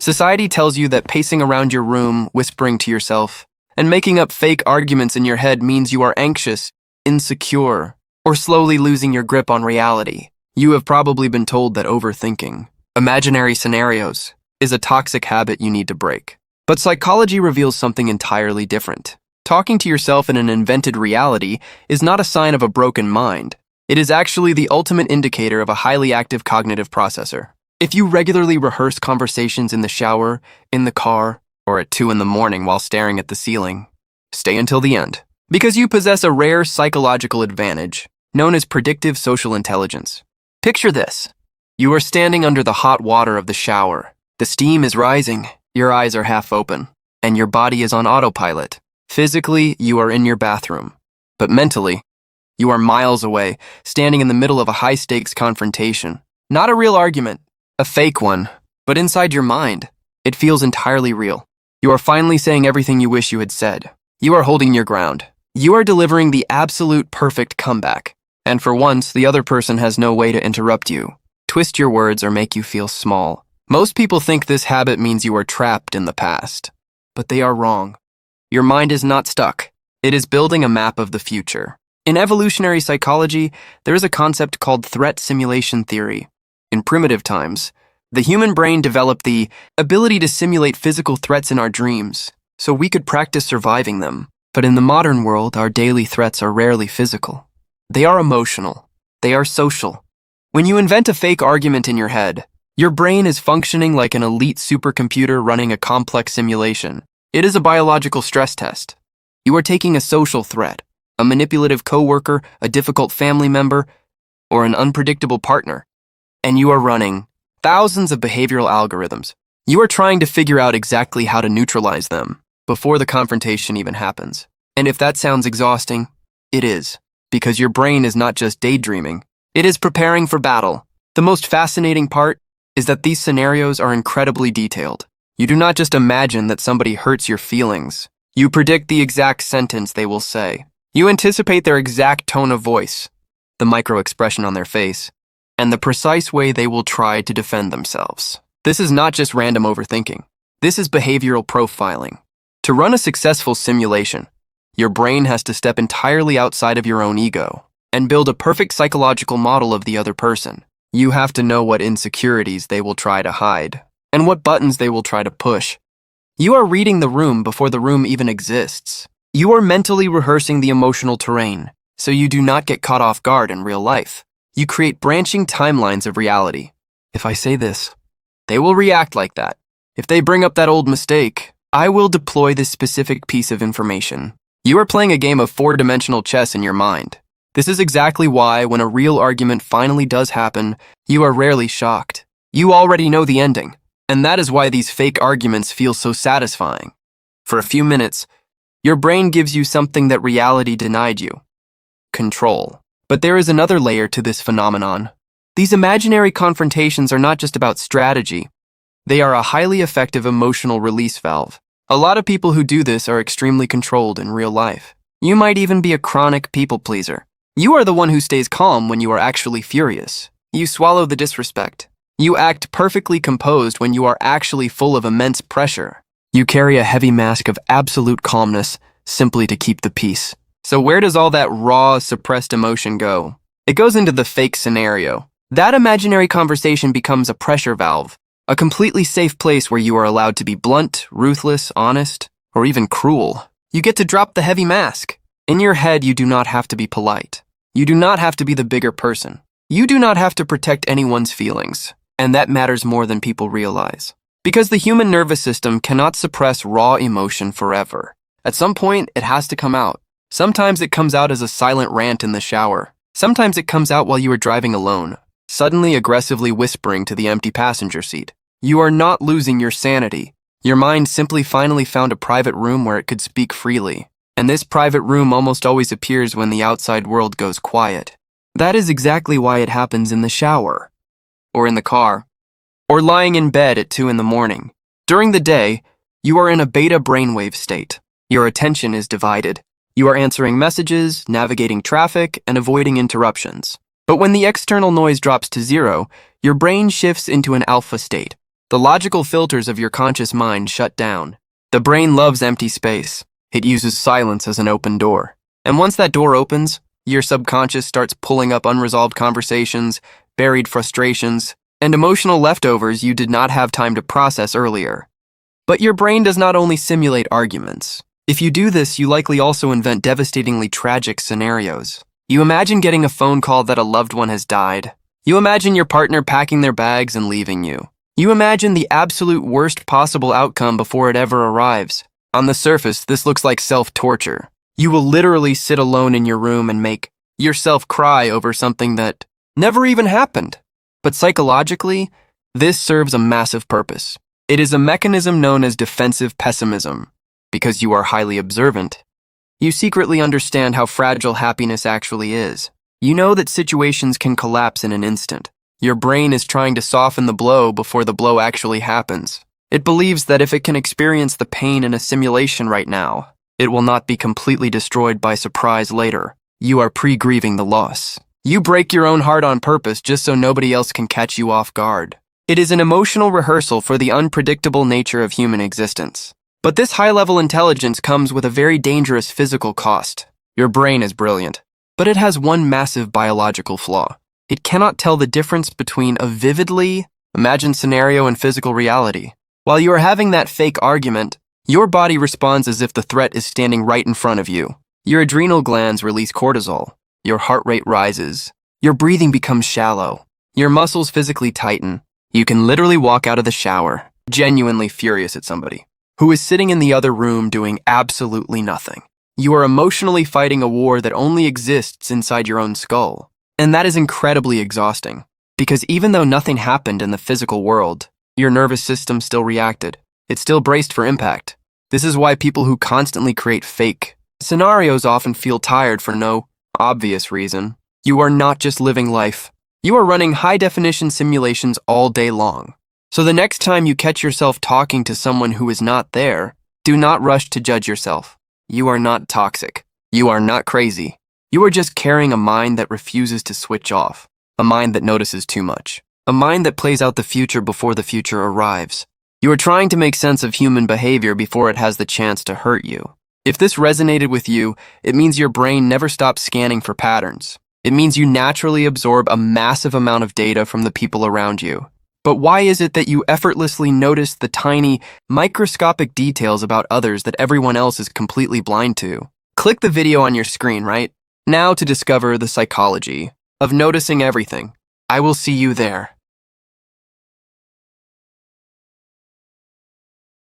Society tells you that pacing around your room, whispering to yourself, and making up fake arguments in your head means you are anxious, insecure, or slowly losing your grip on reality. You have probably been told that overthinking, imaginary scenarios, is a toxic habit you need to break. But psychology reveals something entirely different. Talking to yourself in an invented reality is not a sign of a broken mind. It is actually the ultimate indicator of a highly active cognitive processor. If you regularly rehearse conversations in the shower, in the car, or at 2 in the morning while staring at the ceiling, stay until the end. Because you possess a rare psychological advantage, known as predictive social intelligence. Picture this. You are standing under the hot water of the shower. The steam is rising, your eyes are half open, and your body is on autopilot. Physically, you are in your bathroom, but mentally, you are miles away, standing in the middle of a high-stakes confrontation. Not a real argument, a fake one, but inside your mind, it feels entirely real. You are finally saying everything you wish you had said. You are holding your ground. You are delivering the absolute perfect comeback. And for once, the other person has no way to interrupt you, twist your words, or make you feel small. Most people think this habit means you are trapped in the past, but they are wrong. Your mind is not stuck. It is building a map of the future. In evolutionary psychology, there is a concept called threat simulation theory. In primitive times, the human brain developed the ability to simulate physical threats in our dreams, so we could practice surviving them. But in the modern world, our daily threats are rarely physical. They are emotional. They are social. When you invent a fake argument in your head, your brain is functioning like an elite supercomputer running a complex simulation. It is a biological stress test. You are taking a social threat, a manipulative coworker, a difficult family member, or an unpredictable partner, and you are running thousands of behavioral algorithms. You are trying to figure out exactly how to neutralize them before the confrontation even happens. And if that sounds exhausting, it is, because your brain is not just daydreaming, it is preparing for battle. The most fascinating part is that these scenarios are incredibly detailed. You do not just imagine that somebody hurts your feelings. You predict the exact sentence they will say. You anticipate their exact tone of voice, the micro-expression on their face, and the precise way they will try to defend themselves. This is not just random overthinking. This is behavioral profiling. To run a successful simulation, your brain has to step entirely outside of your own ego and build a perfect psychological model of the other person. You have to know what insecurities they will try to hide and what buttons they will try to push. You are reading the room before the room even exists. You are mentally rehearsing the emotional terrain, so you do not get caught off guard in real life. You create branching timelines of reality. If I say this, they will react like that. If they bring up that old mistake, I will deploy this specific piece of information. You are playing a game of 4-dimensional chess in your mind. This is exactly why, when a real argument finally does happen, you are rarely shocked. You already know the ending. And that is why these fake arguments feel so satisfying. For a few minutes, your brain gives you something that reality denied you: control. But there is another layer to this phenomenon. These imaginary confrontations are not just about strategy. They are a highly effective emotional release valve. A lot of people who do this are extremely controlled in real life. You might even be a chronic people pleaser. You are the one who stays calm when you are actually furious. You swallow the disrespect. You act perfectly composed when you are actually full of immense pressure. You carry a heavy mask of absolute calmness simply to keep the peace. So where does all that raw, suppressed emotion go? It goes into the fake scenario. That imaginary conversation becomes a pressure valve, a completely safe place where you are allowed to be blunt, ruthless, honest, or even cruel. You get to drop the heavy mask. In your head, you do not have to be polite. You do not have to be the bigger person. You do not have to protect anyone's feelings. And that matters more than people realize. Because the human nervous system cannot suppress raw emotion forever. At some point, it has to come out. Sometimes it comes out as a silent rant in the shower. Sometimes it comes out while you are driving alone, suddenly aggressively whispering to the empty passenger seat. You are not losing your sanity. Your mind simply finally found a private room where it could speak freely. And this private room almost always appears when the outside world goes quiet. That is exactly why it happens in the shower, or in the car, or lying in bed at 2 in the morning. During the day, you are in a beta brainwave state. Your attention is divided. You are answering messages, navigating traffic, and avoiding interruptions. But when the external noise drops to 0, your brain shifts into an alpha state. The logical filters of your conscious mind shut down. The brain loves empty space. It uses silence as an open door. And once that door opens, your subconscious starts pulling up unresolved conversations, buried frustrations, and emotional leftovers you did not have time to process earlier. But your brain does not only simulate arguments. If you do this, you likely also invent devastatingly tragic scenarios. You imagine getting a phone call that a loved one has died. You imagine your partner packing their bags and leaving you. You imagine the absolute worst possible outcome before it ever arrives. On the surface, this looks like self-torture. You will literally sit alone in your room and make yourself cry over something that never even happened. But psychologically, this serves a massive purpose. It is a mechanism known as defensive pessimism. Because you are highly observant, you secretly understand how fragile happiness actually is. You know that situations can collapse in an instant. Your brain is trying to soften the blow before the blow actually happens. It believes that if it can experience the pain in a simulation right now, it will not be completely destroyed by surprise later. You are pre-grieving the loss. You break your own heart on purpose just so nobody else can catch you off guard. It is an emotional rehearsal for the unpredictable nature of human existence. But this high-level intelligence comes with a very dangerous physical cost. Your brain is brilliant, but it has one massive biological flaw. It cannot tell the difference between a vividly imagined scenario and physical reality. While you are having that fake argument, your body responds as if the threat is standing right in front of you. Your adrenal glands release cortisol. Your heart rate rises. Your breathing becomes shallow. Your muscles physically tighten. You can literally walk out of the shower, genuinely furious at somebody who is sitting in the other room doing absolutely nothing. You are emotionally fighting a war that only exists inside your own skull. And that is incredibly exhausting, because even though nothing happened in the physical world, your nervous system still reacted. It still braced for impact. This is why people who constantly create fake scenarios often feel tired for no obvious reason. You are not just living life. You are running high-definition simulations all day long. So the next time you catch yourself talking to someone who is not there, do not rush to judge yourself. You are not toxic. You are not crazy. You are just carrying a mind that refuses to switch off. A mind that notices too much. A mind that plays out the future before the future arrives. You are trying to make sense of human behavior before it has the chance to hurt you. If this resonated with you, it means your brain never stops scanning for patterns. It means you naturally absorb a massive amount of data from the people around you. But why is it that you effortlessly notice the tiny, microscopic details about others that everyone else is completely blind to? Click the video on your screen right now to discover the psychology of noticing everything. I will see you there.